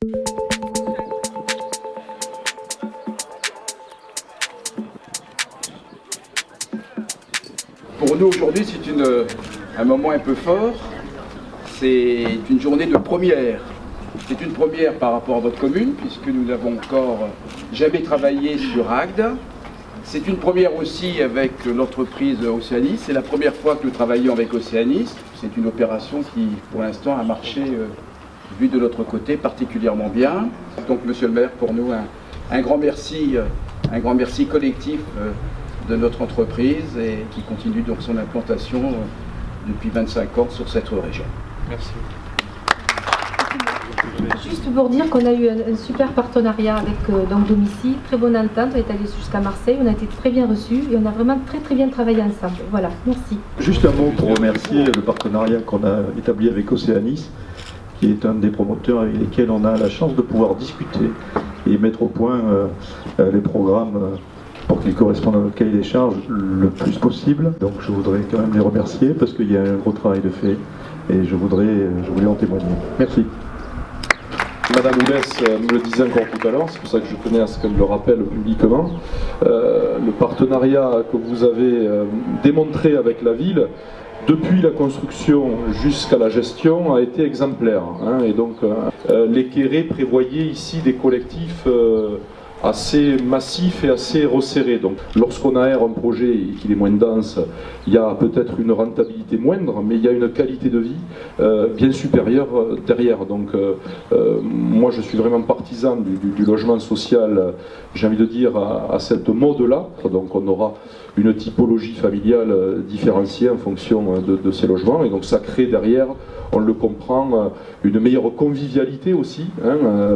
Pour nous aujourd'hui, c'est un moment un peu fort. C'est une journée de première. C'est une première par rapport à votre commune, puisque nous n'avons encore jamais travaillé sur Agde. C'est une première aussi avec l'entreprise Océanis. C'est la première fois que nous travaillons avec Océanis. C'est une opération qui, pour l'instant, a marché, vu de notre côté, particulièrement bien. Donc, Monsieur le maire, pour nous, un grand merci collectif de notre entreprise et qui continue donc son implantation depuis 25 ans sur cette région. Merci. Juste pour dire qu'on a eu un super partenariat avec Domicile, très bonne entente, on est allé jusqu'à Marseille, on a été très bien reçus et on a vraiment très bien travaillé ensemble. Voilà, merci. Juste un mot pour remercier le partenariat qu'on a établi avec Océanis, qui est un des promoteurs avec lesquels on a la chance de pouvoir discuter et mettre au point les programmes pour qu'ils correspondent à notre cahier des charges le plus possible. Donc je voudrais quand même les remercier parce qu'il y a un gros travail de fait et je voulais en témoigner. Merci. Madame Oudès nous le disait encore tout à l'heure, c'est pour ça que je tenais à ce qu'elle le rappelle publiquement. Le partenariat que vous avez démontré avec la ville, depuis la construction jusqu'à la gestion, a été exemplaire. Et donc, les Quérés prévoyaient ici des collectifs assez massif et assez resserré. Donc lorsqu'on aère un projet et qu'il est moins dense, il y a peut-être une rentabilité moindre, mais il y a une qualité de vie bien supérieure derrière. Donc moi je suis vraiment partisan du logement social, j'ai envie de dire, à cette mode-là. Donc on aura une typologie familiale différenciée en fonction de ces logements, et donc ça crée derrière, on le comprend, une meilleure convivialité aussi,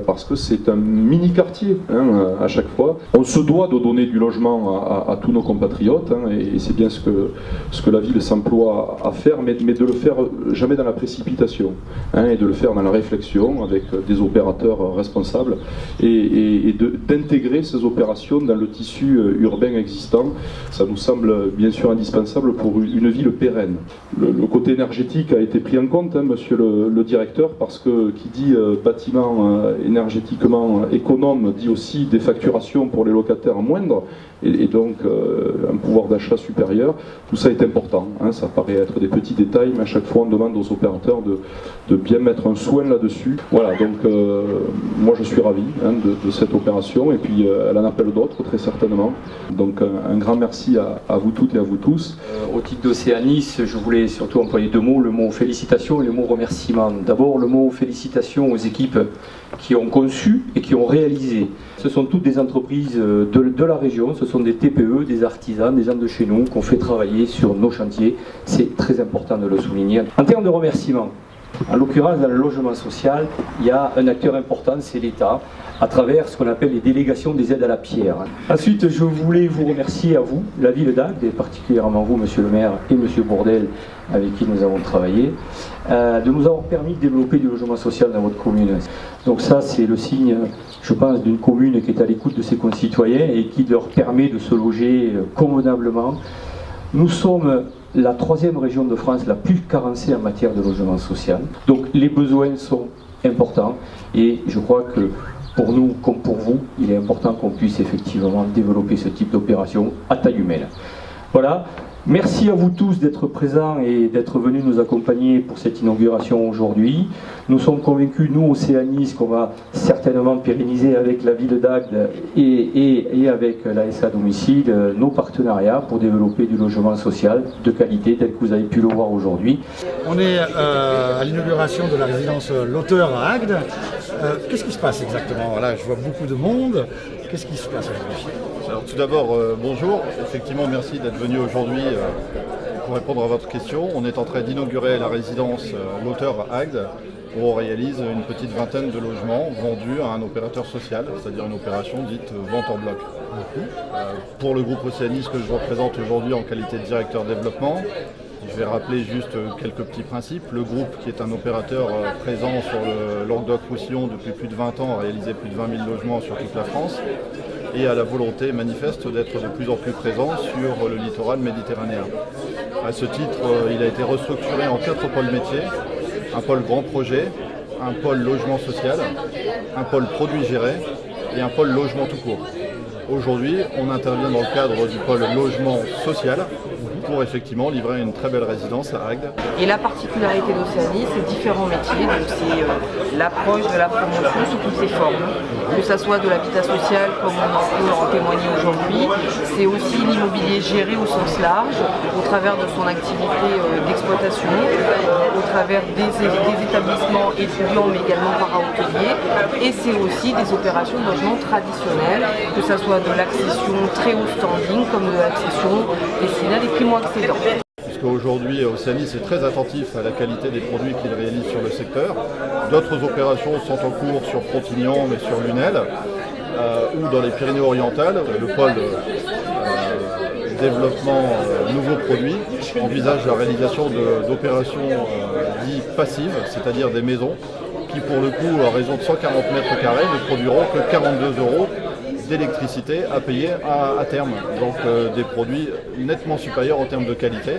parce que c'est un mini-quartier à chaque fois. On se doit de donner du logement à tous nos compatriotes, et c'est bien ce que la ville s'emploie à faire, mais de le faire jamais dans la précipitation, et de le faire dans la réflexion avec des opérateurs responsables, et d'intégrer ces opérations dans le tissu urbain existant. Ça nous semble bien sûr indispensable pour une ville pérenne. Le côté énergétique a été pris en compte, monsieur le directeur, parce que qui dit bâtiment énergétiquement économe dit aussi des facturations pour les locataires moindres, et donc un pouvoir d'achat supérieur. Tout ça est important, ça paraît être des petits détails, mais à chaque fois on demande aux opérateurs de bien mettre un soin là-dessus. Voilà, donc moi je suis ravi de cette opération, et puis elle en appelle d'autres très certainement. Donc un grand merci à vous toutes et à vous tous. Au titre d'Océanis, je voulais surtout employer deux mots, le mot félicitations et le mot remerciement. D'abord le mot félicitations aux équipes qui ont conçu et qui ont réalisé. Ce sont toutes des entreprises de la région, ce sont des TPE, des artisans, des gens de chez nous qu'on fait travailler sur nos chantiers. C'est très important de le souligner. En termes de remerciements, en l'occurrence dans le logement social, il y a un acteur important, c'est l'État, à travers ce qu'on appelle les délégations des aides à la pierre. Ensuite, je voulais vous remercier à vous, la ville d'Agde, et particulièrement vous, monsieur le maire, et monsieur Bourdel, avec qui nous avons travaillé, de nous avoir permis de développer du logement social dans votre commune. Donc ça, c'est le signe, je pense, d'une commune qui est à l'écoute de ses concitoyens et qui leur permet de se loger convenablement. Nous sommes la troisième région de France la plus carencée en matière de logement social. Donc les besoins sont importants, et je crois que pour nous, comme pour vous, il est important qu'on puisse effectivement développer ce type d'opération à taille humaine. Voilà. Merci à vous tous d'être présents et d'être venus nous accompagner pour cette inauguration aujourd'hui. Nous sommes convaincus, nous, Océanis, qu'on va certainement pérenniser avec la ville d'Agde et avec la SA Domicile nos partenariats pour développer du logement social de qualité tel que vous avez pu le voir aujourd'hui. On est à l'inauguration de la résidence L'Auteur à Agde. Qu'est-ce qui se passe exactement? Voilà, je vois beaucoup de monde. Qu'est-ce qui se passe aujourd'hui? Alors tout d'abord, bonjour. Effectivement, merci d'être venu aujourd'hui pour répondre à votre question. On est en train d'inaugurer la résidence L'Auteur à Agde, où on réalise une petite vingtaine de logements vendus à un opérateur social, c'est-à-dire une opération dite vente en bloc. Pour le groupe Océanis que je représente aujourd'hui en qualité de directeur développement, je vais rappeler juste quelques petits principes. Le groupe, qui est un opérateur présent sur le Languedoc-Roussillon depuis plus de 20 ans, a réalisé plus de 20 000 logements sur toute la France, et a la volonté manifeste d'être de plus en plus présent sur le littoral méditerranéen. À ce titre, il a été restructuré en 4 pôles métiers: un pôle grand projet, un pôle logement social, un pôle produit géré et un pôle logement tout court. Aujourd'hui, on intervient dans le cadre du pôle logement social pour effectivement livrer une très belle résidence à Agde. Et la particularité d'Océanie, c'est différents métiers, donc c'est l'approche de la promotion sous toutes ses formes. Que ce soit de l'habitat social, comme on peut en témoigner aujourd'hui, c'est aussi l'immobilier géré au sens large, au travers de son activité d'exploitation, au travers des établissements étudiants, mais également para-hôteliers, et c'est aussi des opérations de logement traditionnelles, que ce soit de l'accession très haut standing, comme de l'accession destinée à des primo-accédants. Puisqu'aujourd'hui, Océanis est très attentif à la qualité des produits qu'il réalise sur le secteur. D'autres opérations sont en cours sur Frontignan, mais sur Lunel, ou dans les Pyrénées-Orientales. Le pôle développement nouveaux produits envisage la réalisation d'opérations dites passives, c'est-à-dire des maisons, qui pour le coup, à raison de 140 mètres carrés, ne produiront que 42 € d'électricité à payer à terme. Donc des produits nettement supérieurs en termes de qualité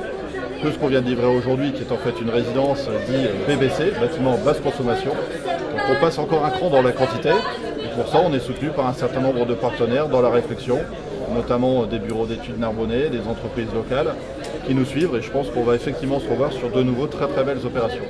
que ce qu'on vient de livrer aujourd'hui, qui est en fait une résidence dit BBC, bâtiment basse consommation. Donc on passe encore un cran dans la quantité, et pour ça on est soutenu par un certain nombre de partenaires dans la réflexion, notamment des bureaux d'études Narbonnais, des entreprises locales qui nous suivent, et je pense qu'on va effectivement se revoir sur de nouveau très belles opérations.